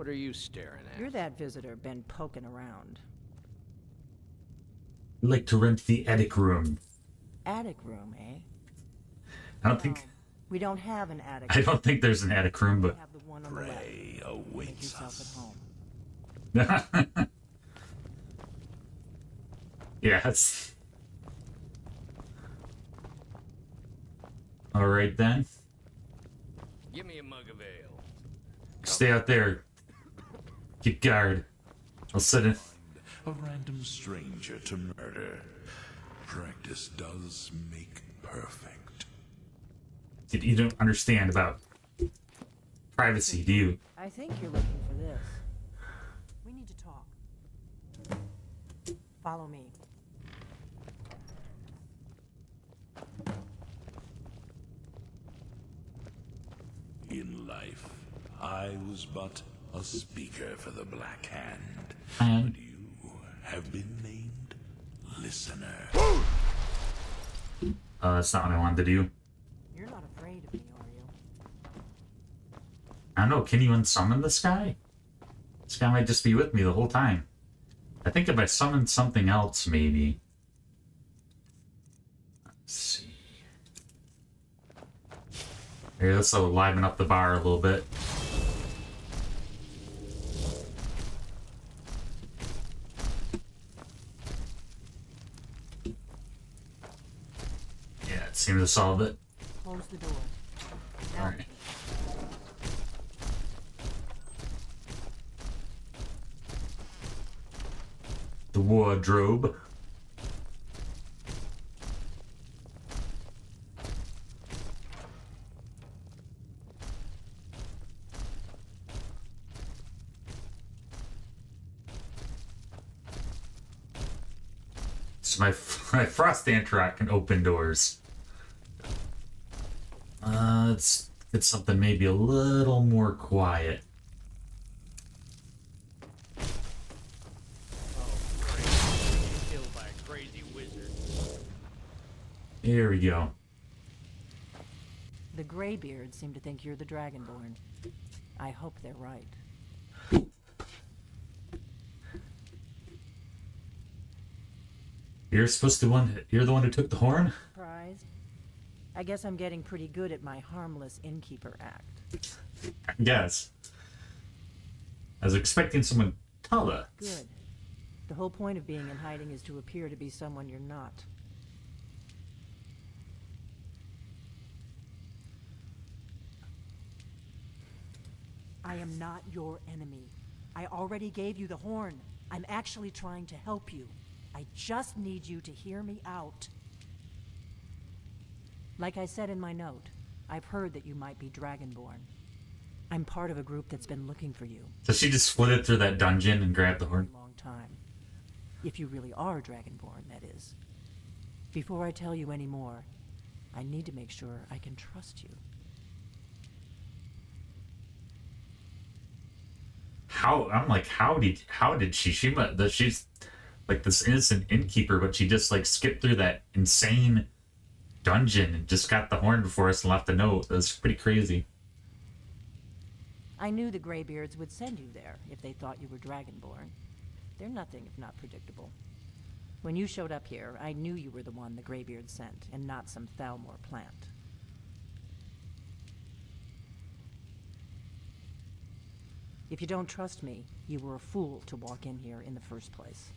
What are you staring at? You're that visitor been poking around. I'd like to rent the attic room. Attic room, eh? I don't think... We don't have an attic I room. don't think there's an attic room, We but... have the one on the left. Make awaits yourself us. at home. Yeah, that's... Alright then. Give me a mug of ale. Stay out there. Keep guard. I'll sit in... A random stranger to murder. Practice does make perfect. You don't understand about privacy, do you? I think you're looking for this. We need to talk. Follow me. In life, I was but a speaker for the Black Hand. And But you have been named Listener. that's not what I wanted to do. You're not afraid of me, are you? I don't know, can you unsummon this guy? This guy might just be with me the whole time. I think if I summon something else, maybe. Let's see. Here, let's liven up the bar a little bit. Yeah, it seemed to solve it. Close the door. Now, Alright. The wardrobe. So my frost antrat can open doors. Let's get something maybe a little more quiet. Killed by a crazy wizard. Here we go. the Greybeards seem to think you're the Dragonborn. I hope they're right. You're supposed to you're the one who took the horn? Surprised? I guess I'm getting pretty good at my harmless innkeeper act. Yes. I was expecting someone taller. Good. The whole point of being in hiding is to appear to be someone you're not. I am not your enemy. I already gave you the horn. I'm actually trying to help you. I just need you to hear me out. Like I said in my note, I've heard that you might be Dragonborn. I'm part of a group that's been looking for you. So she just flitted through that dungeon and grabbed the horn? A long time. If you really are Dragonborn, that is. Before I tell you any more, I need to make sure I can trust you. I'm like, how did she's like this innocent innkeeper, but she just like skipped through that insane dungeon and just got the horn before us and left a note. That's pretty crazy. I knew the Greybeards would send you there if they thought you were Dragonborn. They're nothing if not predictable. When you showed up here, I knew you were the one the Greybeards sent, and not some Thalmor plant. If you don't trust me, you were a fool to walk in here in the first place.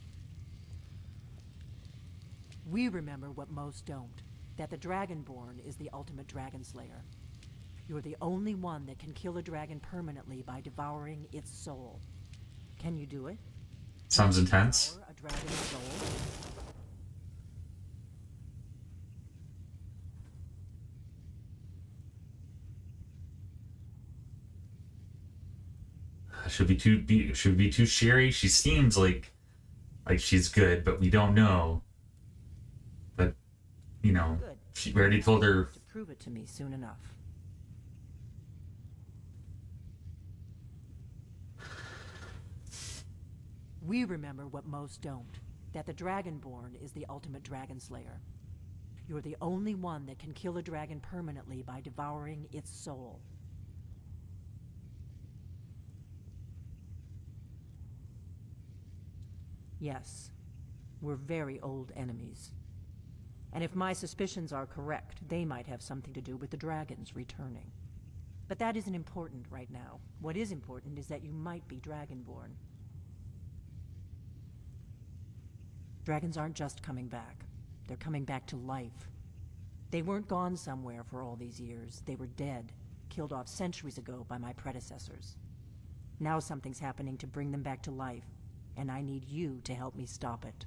We remember what most don't, that the Dragonborn is the ultimate dragon slayer. You're the only one that can kill a dragon permanently by devouring its soul. Can you do it? Sounds intense. Devour a dragon's soul? Should be too sherry. She seems like she's good, but we don't know. But you know, Good. we already told her. To prove it to me soon enough. We remember what most don't, that the Dragonborn is the ultimate dragon slayer. You're the only one that can kill a dragon permanently by devouring its soul. Yes, we're very old enemies. And if my suspicions are correct, they might have something to do with the dragons returning. But that isn't important right now. What is important is that you might be Dragonborn. Dragons aren't just coming back. They're coming back to life. They weren't gone somewhere for all these years. They were dead, killed off centuries ago by my predecessors. Now something's happening to bring them back to life, and I need you to help me stop it.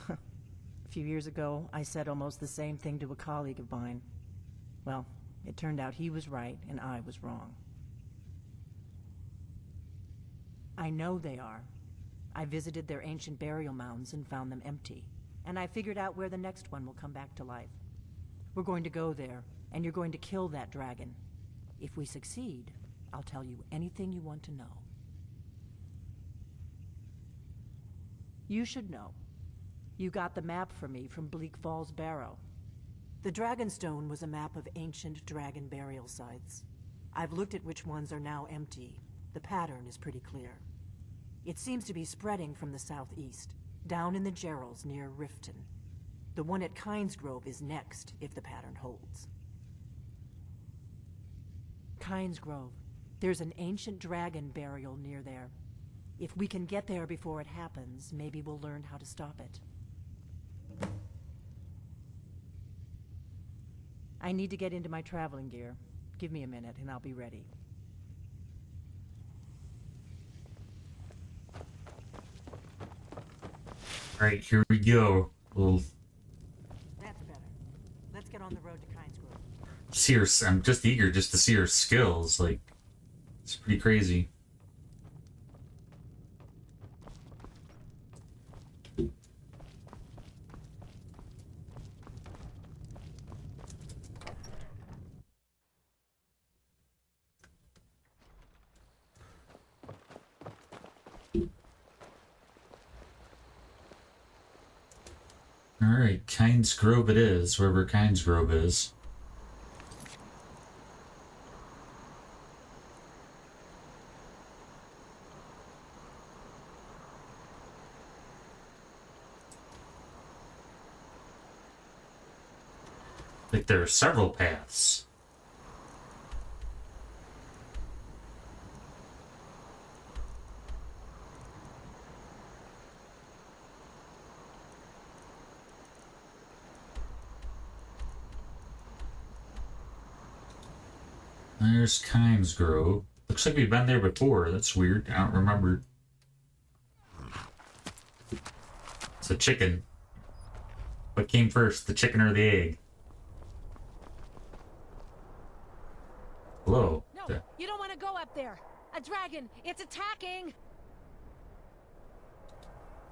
A few years ago, I said almost the same thing to a colleague of mine. Well, it turned out he was right and I was wrong. I know they are. I visited their ancient burial mounds and found them empty. And I figured out where the next one will come back to life. We're going to go there, and you're going to kill that dragon. If we succeed, I'll tell you anything you want to know. You should know. You got the map for me from Bleak Falls Barrow. The Dragonstone was a map of ancient dragon burial sites. I've looked at which ones are now empty. The pattern is pretty clear. It seems to be spreading from the southeast, down in the Gerals near Riften. The one at Kynesgrove is next, if the pattern holds. Kynesgrove. There's an ancient dragon burial near there. If we can get there before it happens, maybe we'll learn how to stop it. I need to get into my traveling gear. Give me a minute and I'll be ready. Alright, here we go. Little That's better. Let's get on the road to Kynesgrove. see her. I'm just eager just to see her skills. Like, it's pretty crazy. Alright, Kynesgrove it is, wherever Kynesgrove is. Like there are several paths. There's Kynesgrove. Looks like we've been there before. That's weird. I don't remember. It's a chicken. What came first, the chicken or the egg? Hello. No, you don't want to go up there. A dragon, it's attacking!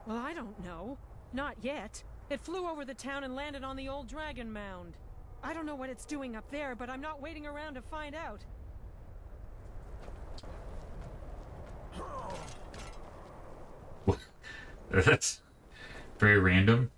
Well, I don't know. Not yet. It flew over the town and landed on the old dragon mound. I don't know what it's doing up there, but I'm not waiting around to find out. That's very random.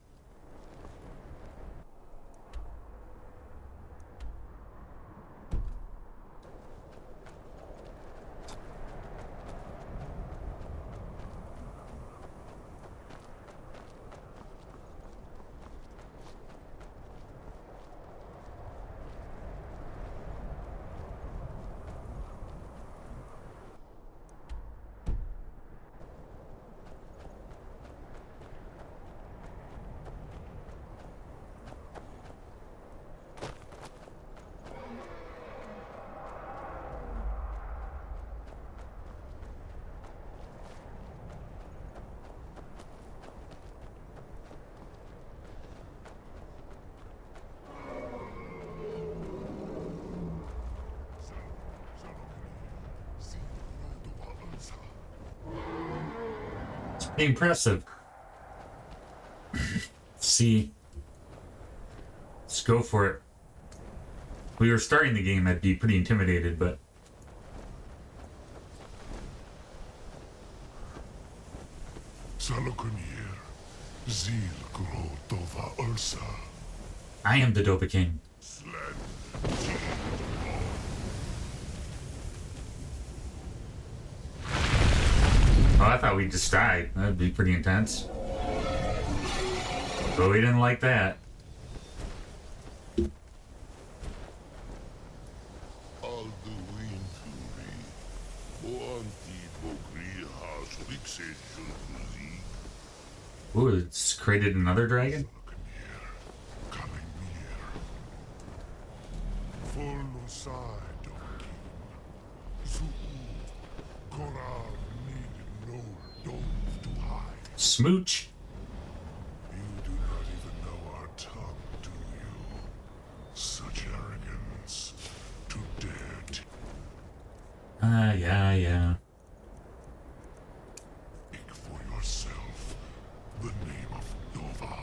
Impressive. See, let's go for it. If we were starting the game, I'd be pretty intimidated, but I am the Dopa King. thought we just died. That'd be pretty intense. But we didn't like that. Ooh, it's created another dragon? Smooch. You do not even know our tongue, do you? Such arrogance to dare to Yeah. speak for yourself the name of Nova.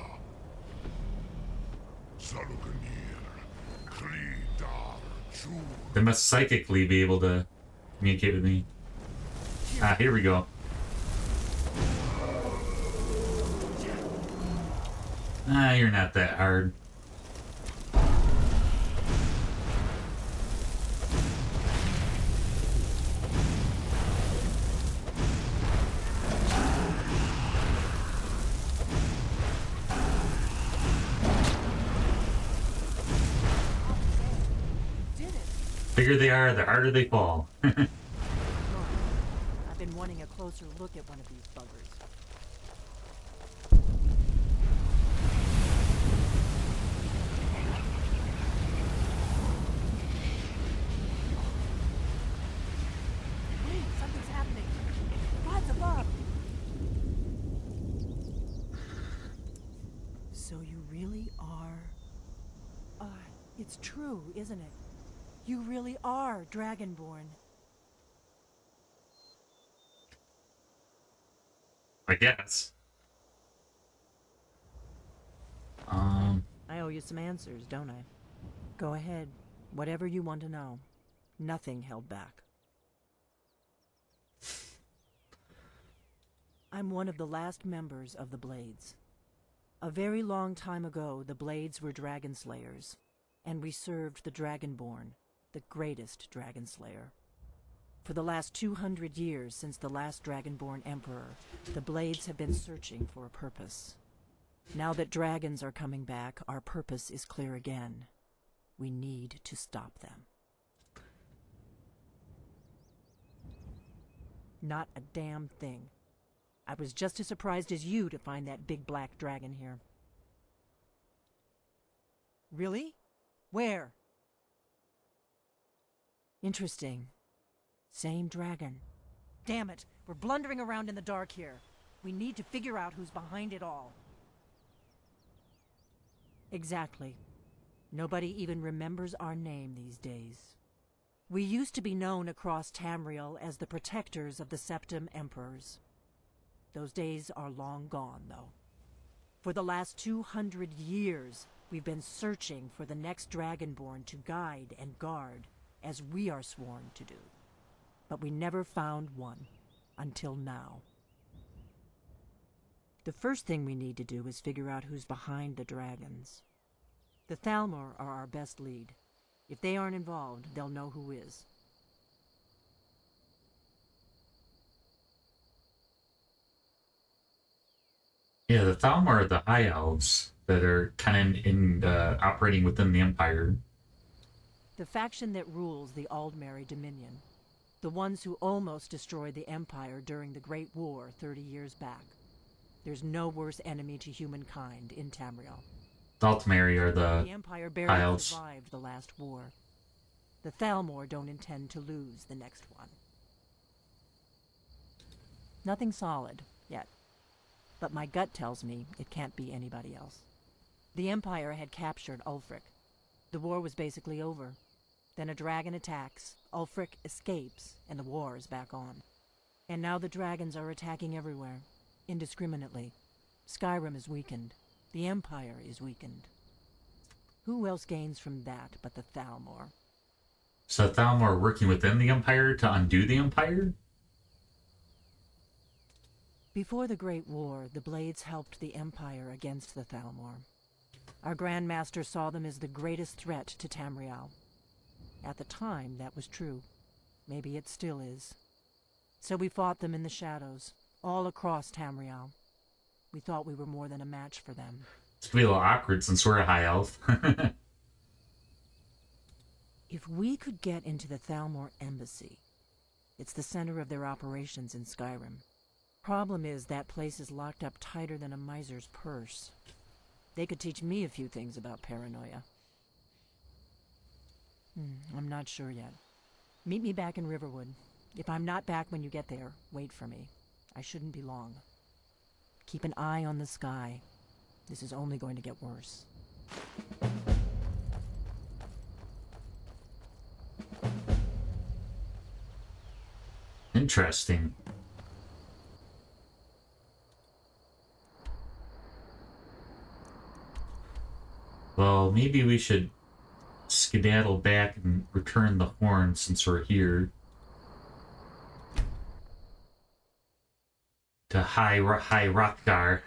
Salukanir, Klidar, Chu. They must psychically be able to communicate with me. Ah, here we go. Ah, you're not that hard. Bigger they are, the harder they fall. I've been wanting a closer look at one of these buggers. Wait, something's happening. God's above. So you really are... it's true, isn't it? You really are Dragonborn. I guess. I owe you some answers, don't I? Go ahead. Whatever you want to know. Nothing held back. I'm one of the last members of the Blades. A very long time ago, the Blades were dragon slayers, and we served the Dragonborn, the greatest dragon slayer. For the last 200 years since the last Dragonborn Emperor, the Blades have been searching for a purpose. Now that dragons are coming back, our purpose is clear again. We need to stop them. Not a damn thing. I was just as surprised as you to find that big black dragon here. Really? Where? Interesting. Same dragon. Damn it, we're blundering around in the dark here. We need to figure out who's behind it all. Exactly. Nobody even remembers our name these days. We used to be known across Tamriel as the protectors of the Septim Emperors. Those days are long gone, though. For the last 200 years, we've been searching for the next Dragonborn to guide and guard, as we are sworn to do. But we never found one, until now. The first thing we need to do is figure out who's behind the dragons. The Thalmor are our best lead. If they aren't involved, they'll know who is. Yeah, the Thalmor are the High Elves that are kind of operating within the Empire. The faction that rules the Aldmeri Dominion. The ones who almost destroyed the Empire during the Great War 30 years back. There's no worse enemy to humankind in Tamriel. The Altmeri are The the Empire High barely Elves. survived the last war. The Thalmor don't intend to lose the next one. Nothing solid, yet. But my gut tells me it can't be anybody else. The Empire had captured Ulfric. The war was basically over. Then a dragon attacks, Ulfric escapes, and the war is back on. And now the dragons are attacking everywhere, indiscriminately. Skyrim is weakened. The Empire is weakened. Who else gains from that but the Thalmor? So the Thalmor are working within the Empire to undo the Empire? Before the Great War, the Blades helped the Empire against the Thalmor. Our Grand Master saw them as the greatest threat to Tamriel. At the time, that was true. Maybe it still is. So we fought them in the shadows, all across Tamriel. We thought we were more than a match for them. It's gonna be a little awkward since we're a high elf. If we could get into the Thalmor embassy, it's the center of their operations in Skyrim. Problem is, that place is locked up tighter than a miser's purse. They could teach me a few things about paranoia. I'm not sure yet. Meet me back in Riverwood. If I'm not back when you get there, wait for me. I shouldn't be long. Keep an eye on the sky. This is only going to get worse. Interesting. Well, maybe we should skedaddle back and return the horn since we're here. To High Rockgar.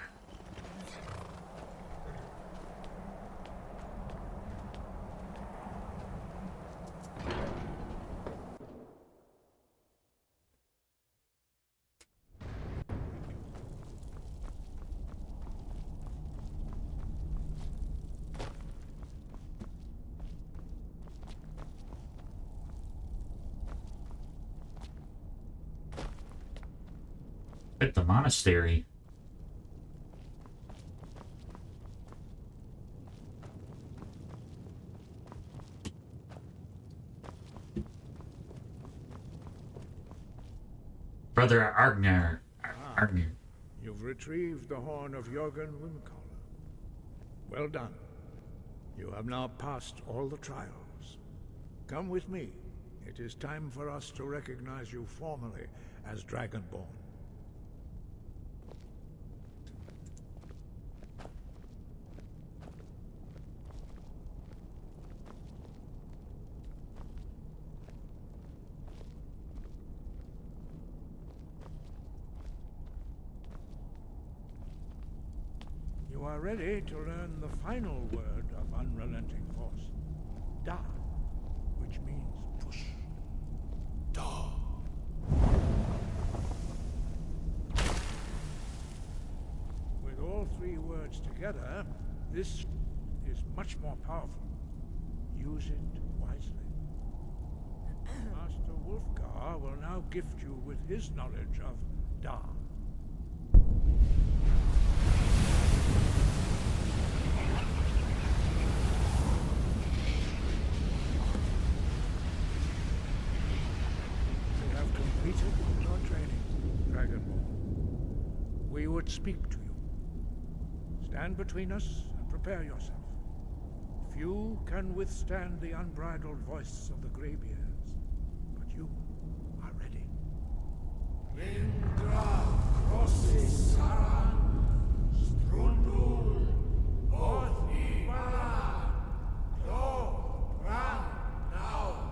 At the monastery. Brother Argner. Argner. You've retrieved the horn of Jörgen Windcaller. Well done. You have now passed all the trials. Come with me. It is time for us to recognize you formally as Dragonborn. You are ready to learn the final word of unrelenting force. Da, which means push. Da. With all three words together, this is much more powerful. Use it wisely. Master Wulfgar will now gift you with his knowledge of Da. Completed your training, Dragonborn. We would speak to you. Stand between us and prepare yourself. Few can withstand the unbridled voice of the Greybeards, but you are ready. Indra crosses Saran, Strundul, Orthibara, Klo, Ran, now.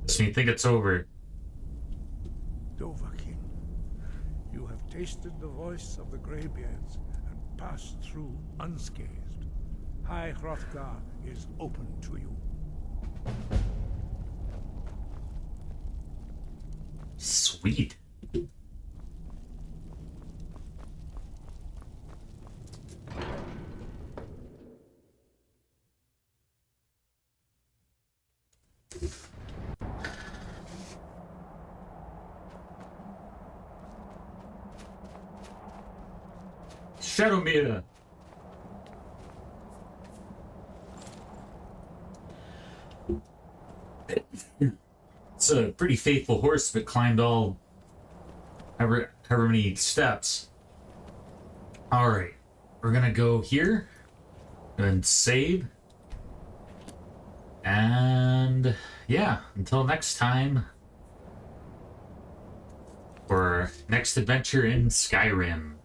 So you think it's over? Dovahkiin, you have tasted the voice of the Greybeards and passed through unscathed. High Hrothgar is open to you. Sweet. Shadowmere. It's a pretty faithful horse that climbed all however many steps. Alright, we're gonna go here and save. And yeah, until next time, our next adventure in Skyrim.